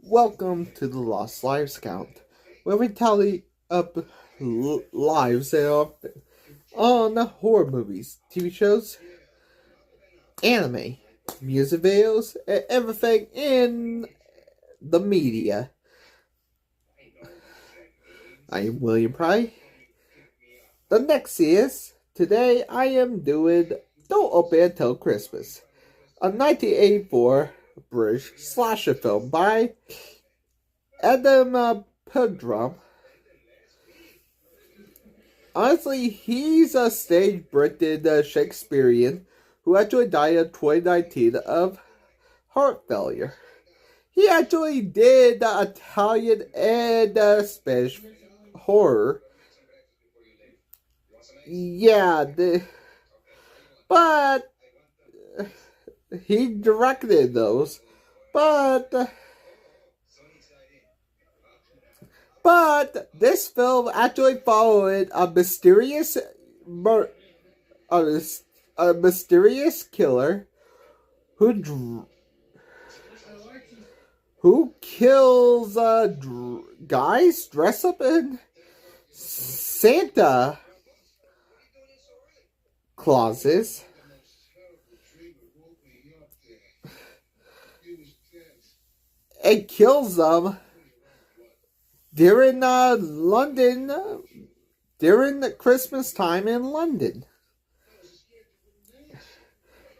Welcome to the Lost Lives Count, where we tally up lives that are on horror movies, TV shows, anime, music videos, and everything in the media. I am William Pry. The next is, today I am doing Don't Open Until Christmas, a 1984 British slasher film by Adam Pilgrim. Honestly, he's a stage-Britain Shakespearean who actually died in 2019 of heart failure. He actually did Italian and Spanish horror. Yeah, but he directed those. But this film actually followed a mysterious killer who kills guys dressed up in Santa Clauses. And kills them during during the Christmas time in London.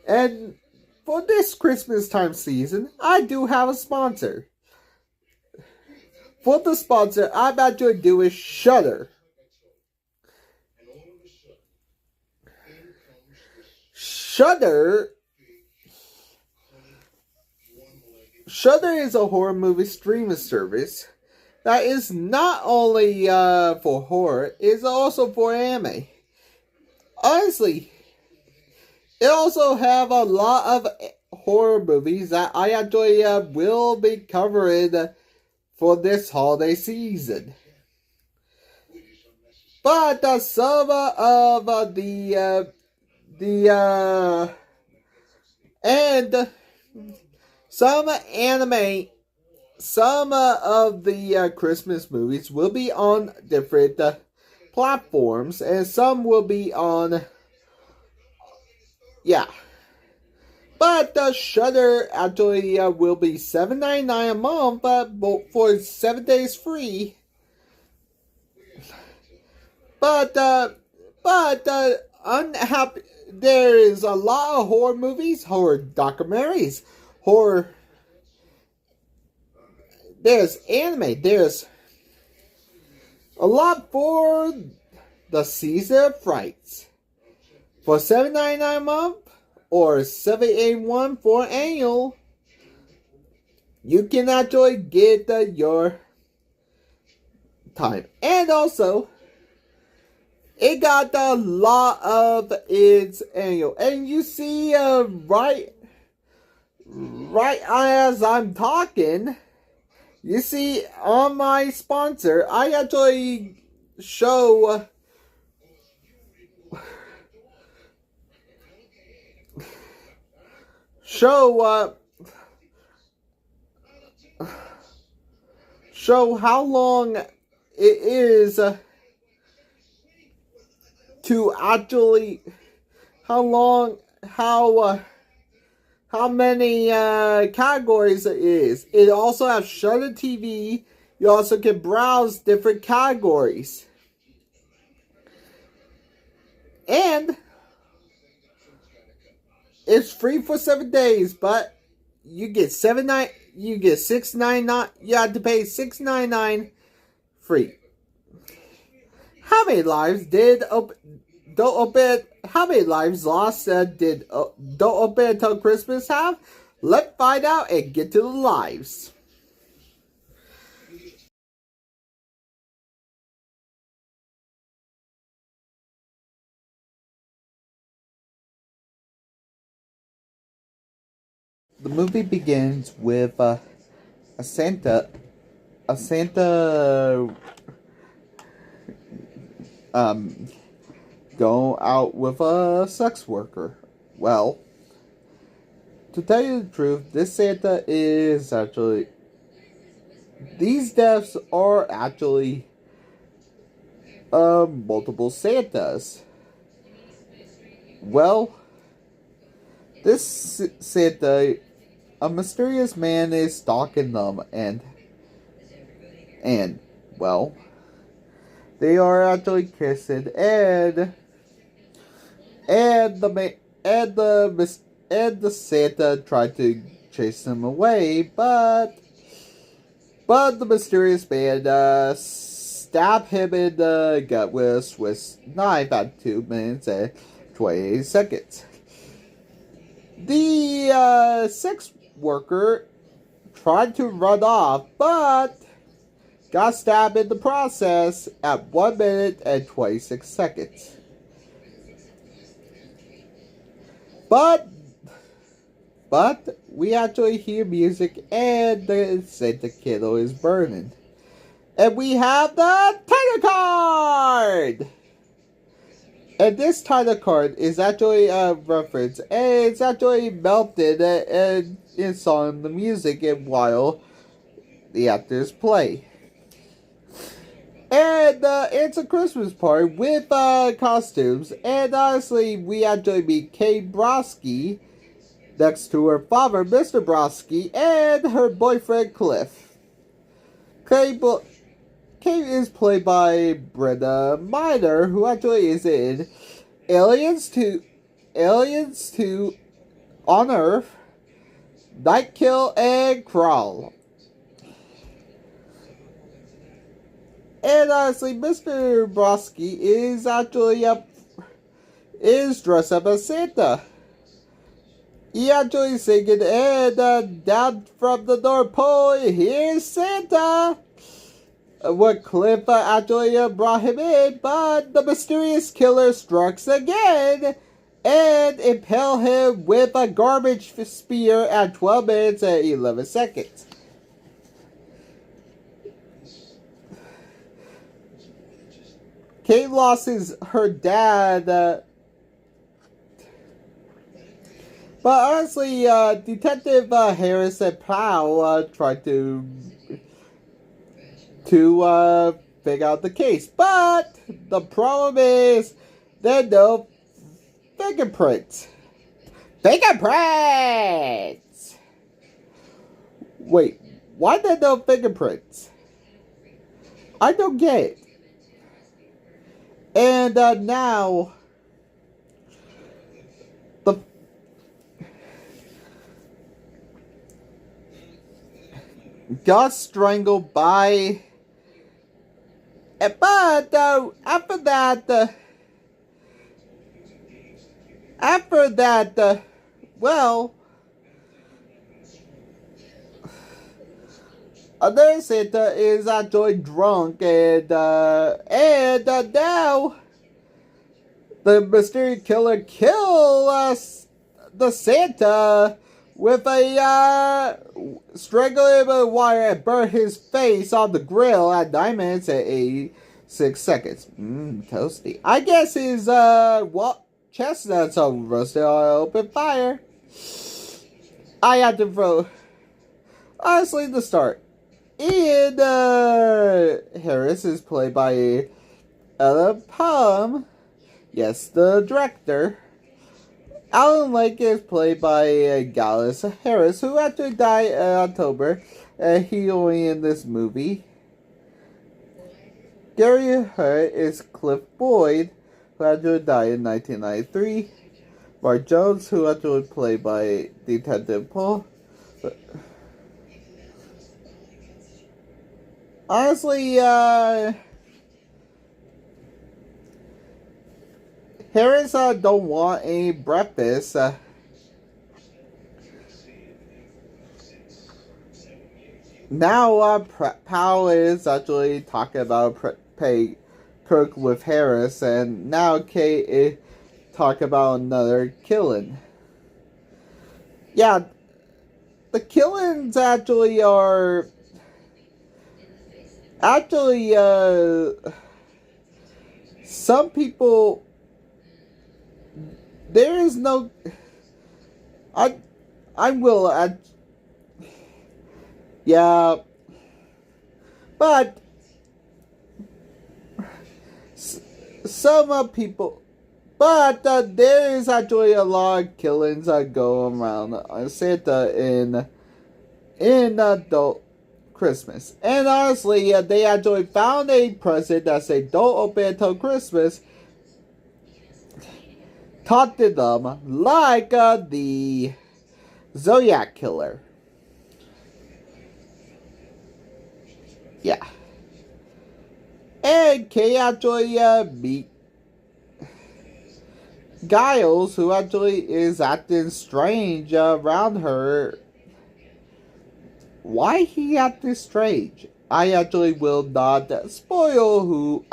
And for this Christmas time season, I do have a sponsor. For the sponsor, I'm actually doing Shudder. Shudder is a horror movie streaming service that is not only for horror, it's also for anime. Honestly, it also have a lot of horror movies that I actually will be covering for this holiday season. But some of and some anime, some of the Christmas movies will be on different platforms, and some will be on, yeah. But Shudder actually will be $7.99 a month, for 7 days free. But unhappy. There is a lot of horror movies, horror documentaries, horror. There's anime. There's a lot for the season of frights. For $7.99 a month or $7.81 for annual, you can actually get your time. And also, it got a lot of its annual. And you see, right as I'm talking, you see on my sponsor, I actually show how long it is to actually how many categories it is. It also has Shudder TV. You also can browse different categories. And it's free for 7 days, but you get $6.99. You have to pay $6.99 free. How many lives how many lives lost did Don't Open Until Christmas have? Let's find out and get to the lives. The movie begins with a Santa going out with a sex worker. Well, to tell you the truth, this Santa is actually these deaths are actually multiple Santas. Well, this Santa, a mysterious man is stalking them, and well, they are actually kissing, and the ma- and the Santa tried to chase them away, but the mysterious man stabbed him in the gut with a Swiss knife at 2 minutes and 28 seconds. The sex worker tried to run off, but got stabbed in the process at 1 minute and 26 seconds. But we actually hear music and the Santa Kiddo is burning. And we have the title card! And this title card is actually a reference, and it's actually melted and it's on the music and while the actors play. And it's a Christmas party with costumes, and honestly, we actually meet Kate Broski next to her father, Mr. Broski, and her boyfriend, Cliff. Kate is played by Brenda Miner, who actually is in Aliens 2 on Earth, Nightkill, and Crawl. And honestly, Mr. Broski is actually is dressed up as Santa. He actually singing, and down from the North Pole, here's Santa! What Cliff actually brought him in, but the mysterious killer strikes again and impale him with a garbage spear at 12 minutes and 11 seconds. Kate lost her dad, but honestly, Detective Harris and Powell tried to figure out the case, but the problem is there are no fingerprints. Fingerprints! Wait, why there no fingerprints? I don't get it. And now the got strangled by. But after that, well, another Santa is actually drunk, and now the mysterious killer kills the Santa with a strangling with wire and burn his face on the grill at 9 minutes and 86 seconds. Toasty. I guess his chestnuts are roasted on open fire. I had to vote. Honestly, the start. Ian Harris is played by Ella Palm. Yes, the director. Alan Lake is played by Gallus Harris, who actually died in October. He only in this movie. Gary Hurt is Cliff Boyd, who actually died in 1993. Mark Jones, who actually played by Detective Paul. Honestly, Harris don't want any breakfast. Now, Powell is actually talking about pay Kirk with Harris, and now Kate is talking about another killing. Yeah, the killings actually are some people. There is no. I will. Yeah. But some people, but there is actually a lot of killings that go around Santa in adult Christmas. And honestly, they actually found a present that said don't open until Christmas. Taunted them like the Zodiac Killer. Yeah. And Kay actually meet Giles, who actually is acting strange around her. Why he acting strange? I actually will not spoil who.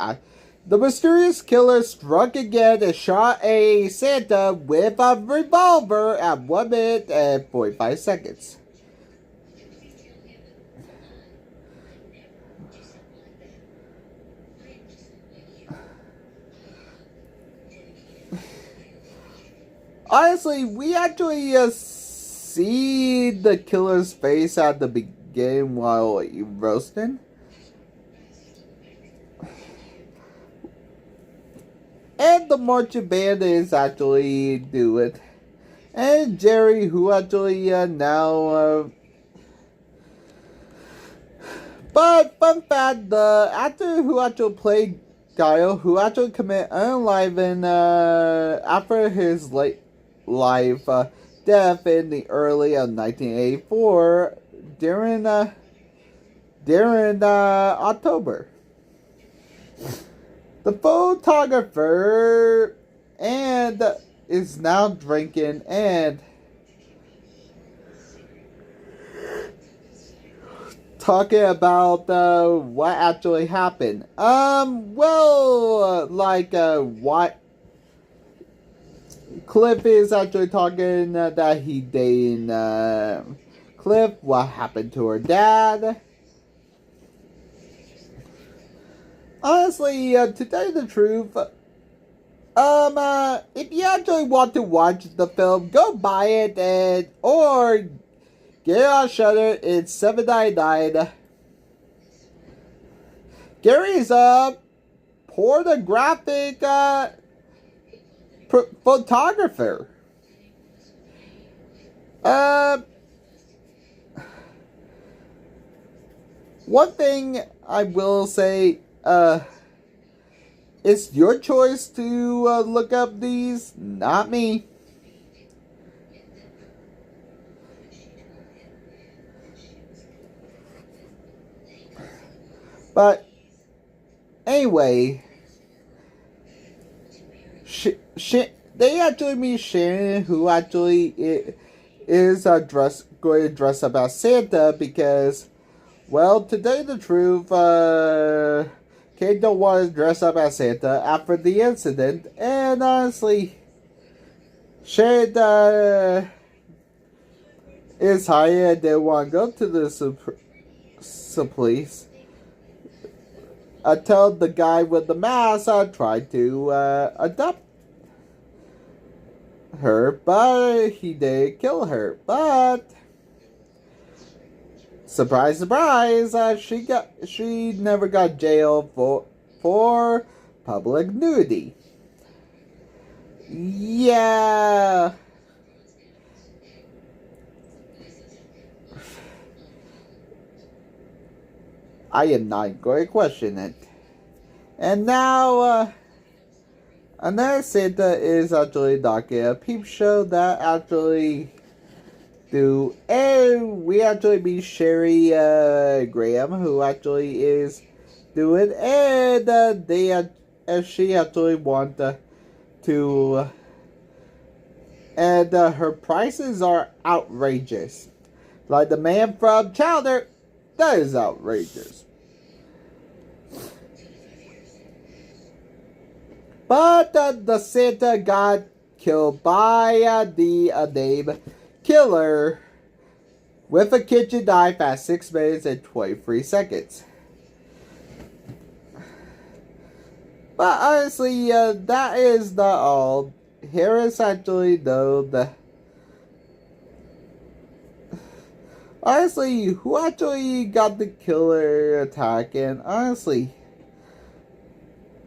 The mysterious killer struck again and shot a Santa with a revolver at 1 minute and 45 seconds. Honestly, we actually see the killer's face at the beginning while roasting. And the marching band is actually doing. And Jerry, who actually now... but fun fact, the actor who actually played Guile, who actually committed unaliving after his late life death in the early of 1984 during October. The photographer and is now drinking and talking about what actually happened. What Cliff is actually talking that he dating Cliff. What happened to her dad? Honestly, to tell you the truth, if you actually want to watch the film, go buy it or get it on Shudder. It's $7.99. Gary's a pornographic photographer. One thing I will say, it's your choice to look up these, not me. But anyway, they actually meet Shannon, who actually is going to dress up as Santa because, well, to tell you the truth, Kate don't want to dress up as Santa after the incident, and honestly, Shannon is high and they want to go to the police. Until the guy with the mask tried to adopt her, but he did kill her. But surprise, surprise, she never got jailed for public nudity. Yeah. I am not going to question it. And now, another Santa is actually knocking a peep show that actually do. And we actually meet Sherry Graham, who actually is doing. And she actually want to. And her prices are outrageous. Like the man from Chowder, that is outrageous. But the Santa got killed by the named killer with a kitchen knife at 6 minutes and 23 seconds. But honestly, that is not all. Here is actually the Honestly, who actually got the killer attack? And honestly,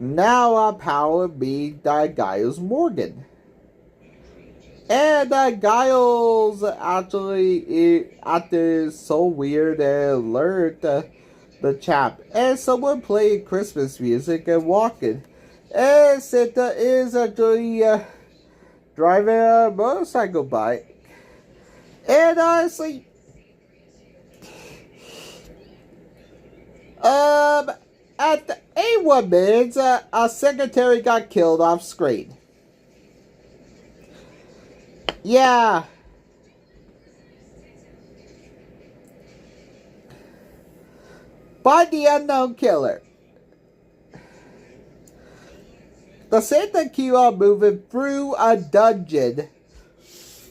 now our power be that Giles Morgan. And Giles actually acted so weird and alert the chap. And someone played Christmas music and walking. And Santa is actually driving a motorcycle bike. And honestly, at the 81 minutes, a secretary got killed off screen. Yeah. By the unknown killer. The Santa keep on moving through a dungeon.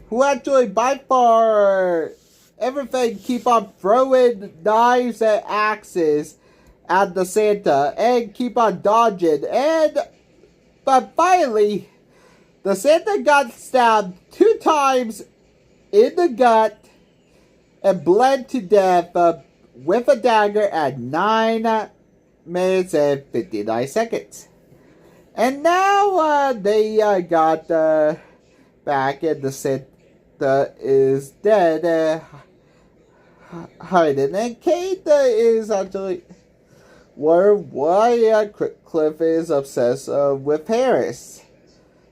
Who actually by far everything keep on throwing knives and axes at the Santa and keep on dodging. But finally, the Santa got stabbed 2 times in the gut and bled to death with a dagger at 9 minutes and 59 seconds. And now they got back and the Santa is dead, hiding. And Kate is actually why Cliff is obsessed with Harris.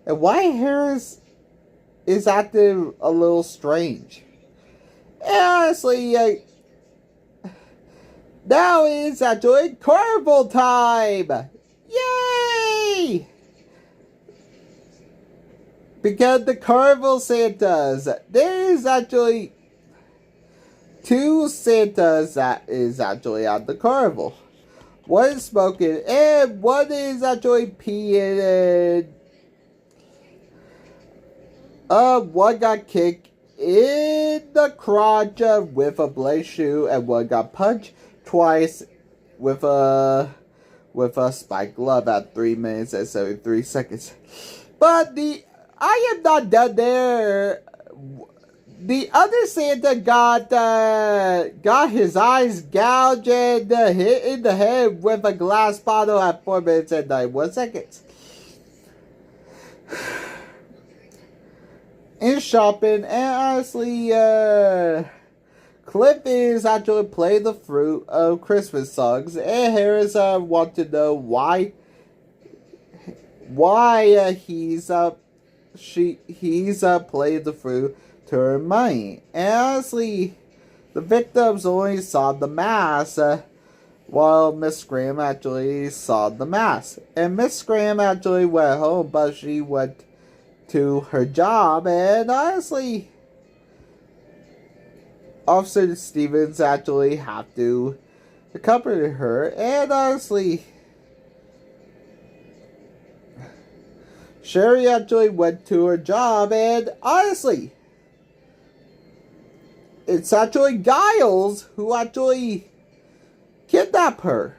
And why Harris is acting a little strange. And honestly, now it's actually carnival time! Yay! Because the carnival Santas, there is actually 2 Santas that is actually at the carnival. One is smoking and one is actually peeing and one got kicked in the crotch with a blade shoe and one got punched twice with a spike glove at 3 minutes and 73 seconds. But I am not done there. The other Santa got his eyes gouged and hit in the head with a glass bottle at 4 minutes and 91 seconds. In shopping, and honestly, Cliff is actually playing the fruit of Christmas songs, and Harris want to know why he's playing the fruit to earn money. And honestly, the victims only saw the mask, while Miss Graham actually saw the mask. And Miss Graham actually went home, but she went to her job, and honestly, Officer Stevens actually have to accompany her, and honestly, Sherry actually went to her job, and honestly, it's actually Giles who actually kidnapped her.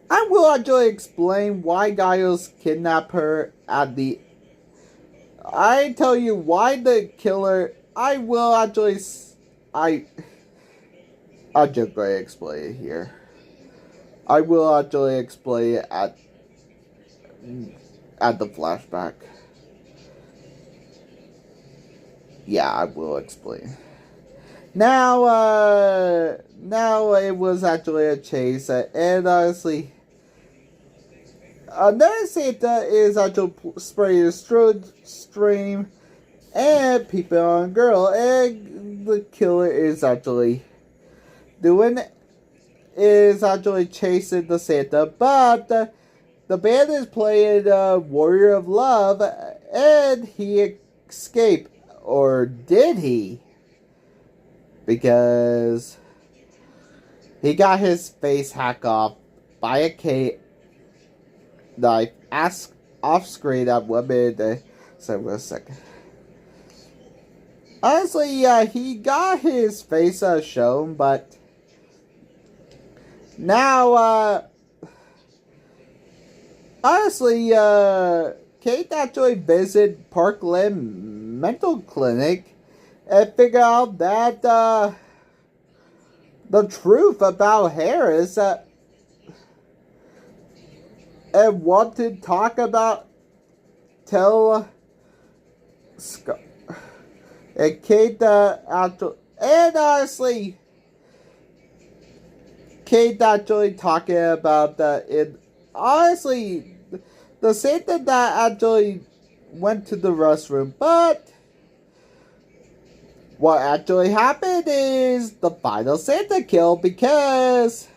I will actually explain why Giles kidnapped her at the... I tell you why the killer... I will actually... I'll just going to explain it here. I will actually explain it at the flashback. Yeah, I will explain. Now it was actually a chase, and honestly, another Santa is actually spraying a stream and peeping on a girl, and the killer is actually chasing the Santa, but the band is playing Warrior of Love, and he escaped, or did he? Because he got his face hacked off by a knife off screen at 1 minute. So wait a second. Honestly, he got his face shown, but now, honestly, Kate actually visited Parkland Mental Clinic, and figure out that the truth about Harris and want to talk about, tell Scott and Kate and honestly, Kate actually talking about it. Honestly, the Santa that actually went to the restroom, but what actually happened is the final Santa kill, because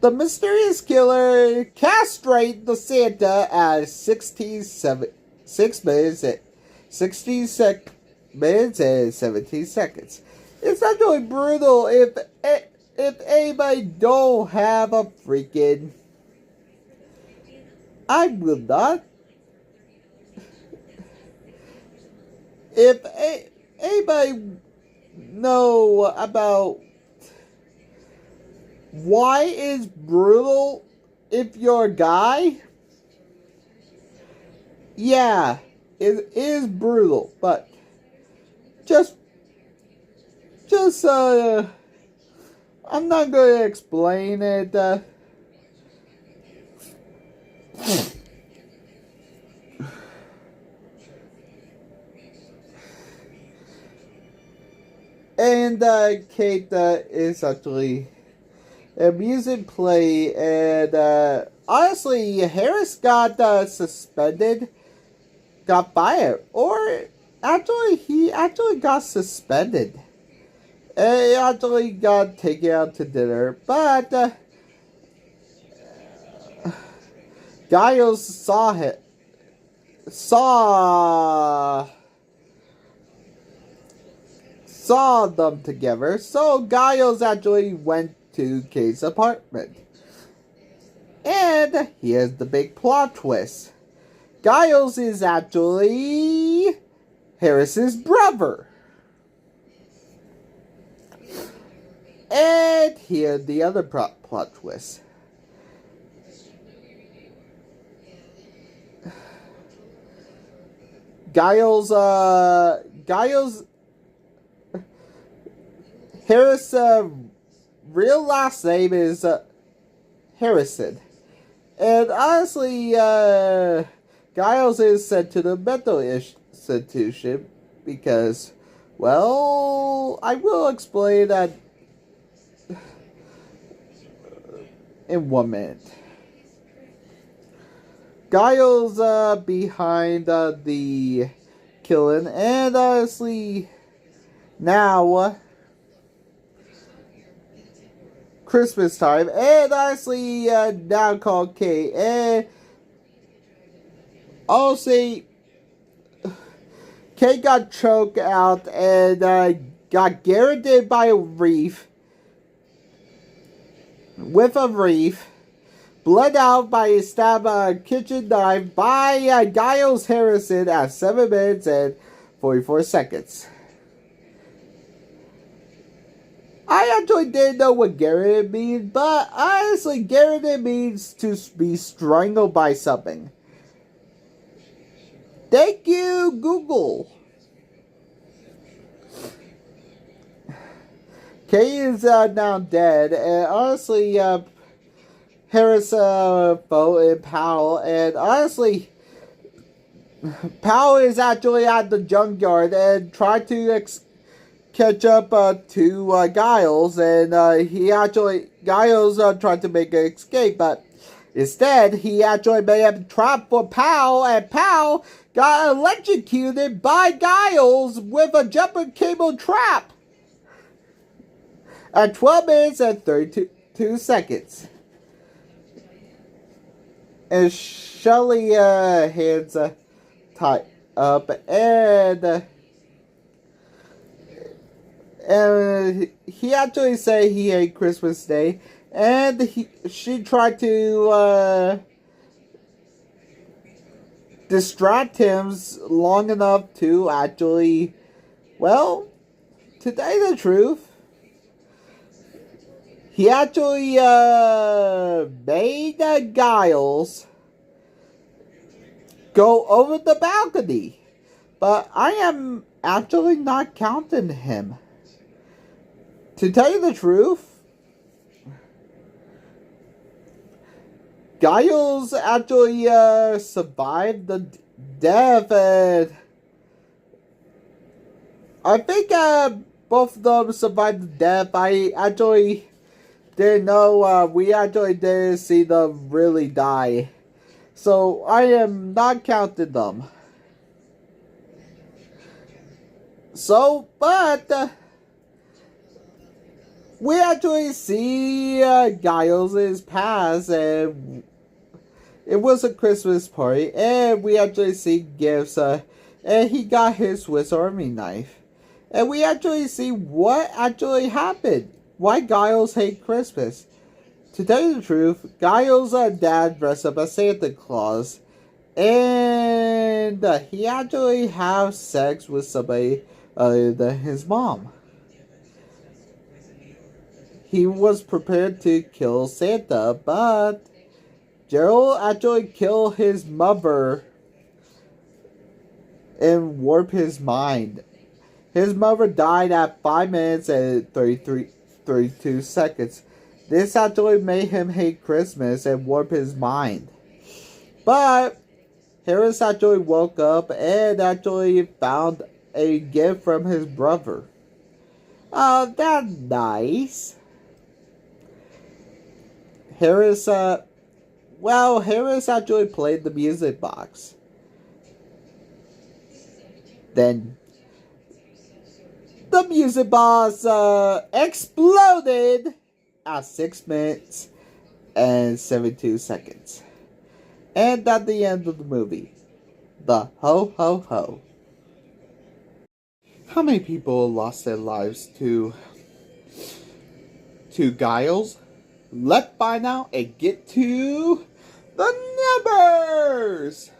the mysterious killer castrated the Santa at 6 minutes and minutes and 17 seconds. It's actually brutal if anybody don't have a freaking... I will not... If anybody know about why it's brutal if you're a guy, yeah, it is brutal, but just I'm not going to explain it. And Kate is actually a music play, and honestly, Harris got suspended, got fired, or actually, he actually got suspended. And he actually got taken out to dinner, but Giles saw them together, so Giles actually went to Kate's apartment. And here's the big plot twist. Giles is actually Harris's brother. And here's the other plot twist. Giles, Harris' real last name is Harrison. And honestly, Giles is sent to the mental institution because, well, I will explain that in 1 minute. Giles behind the killing, and honestly, now Christmas time, and honestly, now called Kate, and also Kate got choked out and got garroted by a reef, with a reef, bled out by a stab kitchen knife by Giles Harrison at 7 minutes and 44 seconds. I actually didn't know what garroted means, but honestly, garroted means to be strangled by something. Thank you, Google. Kay is now dead, and honestly, Harris voted Powell, and honestly, Powell is actually at the junkyard and tried to catch up to Giles, and Giles tried to make an escape, but instead, he actually made a trap for Powell, and Powell got electrocuted by Giles with a jumper cable trap at 12 minutes and 32 seconds. And Shelly hands tied up, and he actually said he ate Christmas Day, and she tried to distract him long enough to actually, well, to tell you the truth, he actually made Giles go over the balcony. but I am actually not counting him. To tell you the truth, Giles actually survived the death, and I think both of them survived the death. I actually didn't know, we actually didn't see them really die. So I am not counting them. So, but we actually see Giles' past, and it was a Christmas party, and we actually see gifts, and he got his Swiss Army knife. And we actually see what actually happened. Why Giles hate Christmas. To tell you the truth, Giles' dad dressed up as Santa Claus, and he actually had sex with somebody other than his mom. He was prepared to kill Santa, but Gerald actually killed his mother and warped his mind. His mother died at 5 minutes and 32 seconds. This actually made him hate Christmas and warp his mind. But Harris actually woke up and actually found a gift from his brother. That's nice. Harris actually played the music box. Then the music box exploded at 6 minutes and 72 seconds. And at the end of the movie, the ho ho ho. How many people lost their lives to Giles? Let's find out and get to the numbers.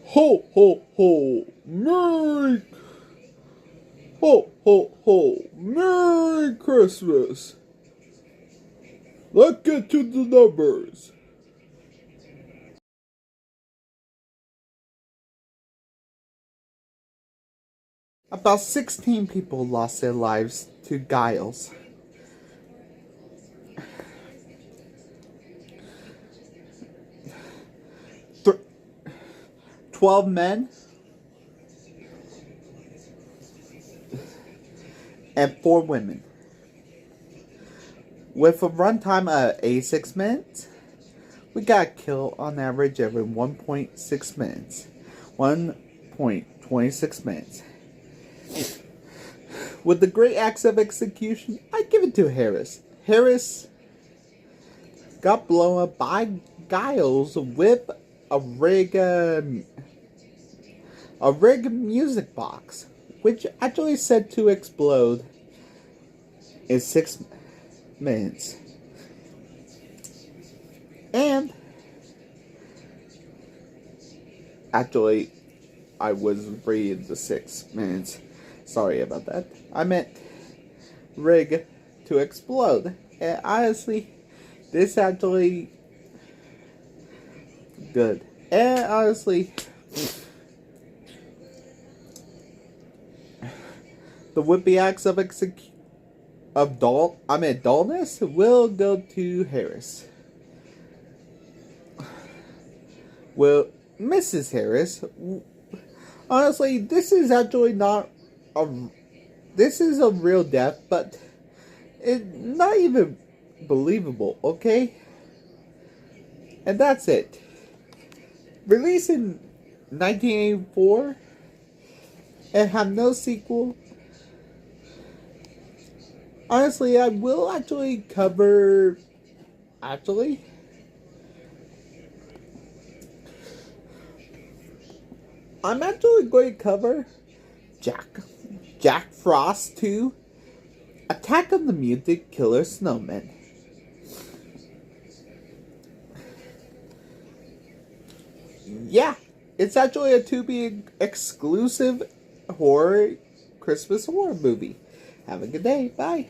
Ho ho ho, Merry Merry Christmas. Let's get to the numbers. About 16 people lost their lives to Giles. 12 men and 4 women. With a runtime of 86 minutes, we got killed on average every 1.6 minutes. 1.26 minutes. With the great acts of execution, I give it to Harris. Harris got blown up by Giles with a rig music box, which actually said to explode in 6 minutes. And actually, I was reading the 6 minutes. Sorry about that. I meant rig to explode. And honestly, this actually good. And honestly, the would-be acts of dullness will go to Harris. Well, Mrs. Harris, honestly, this is actually not this is a real death, but it's not even believable, okay? And that's it. Released in 1984 and have no sequel. Honestly, I will actually cover... Actually... I'm actually going to cover Jack Frost 2, Attack of the Mutant Killer Snowmen. Yeah, it's actually a Tubi exclusive Christmas horror movie. Have a good day. Bye.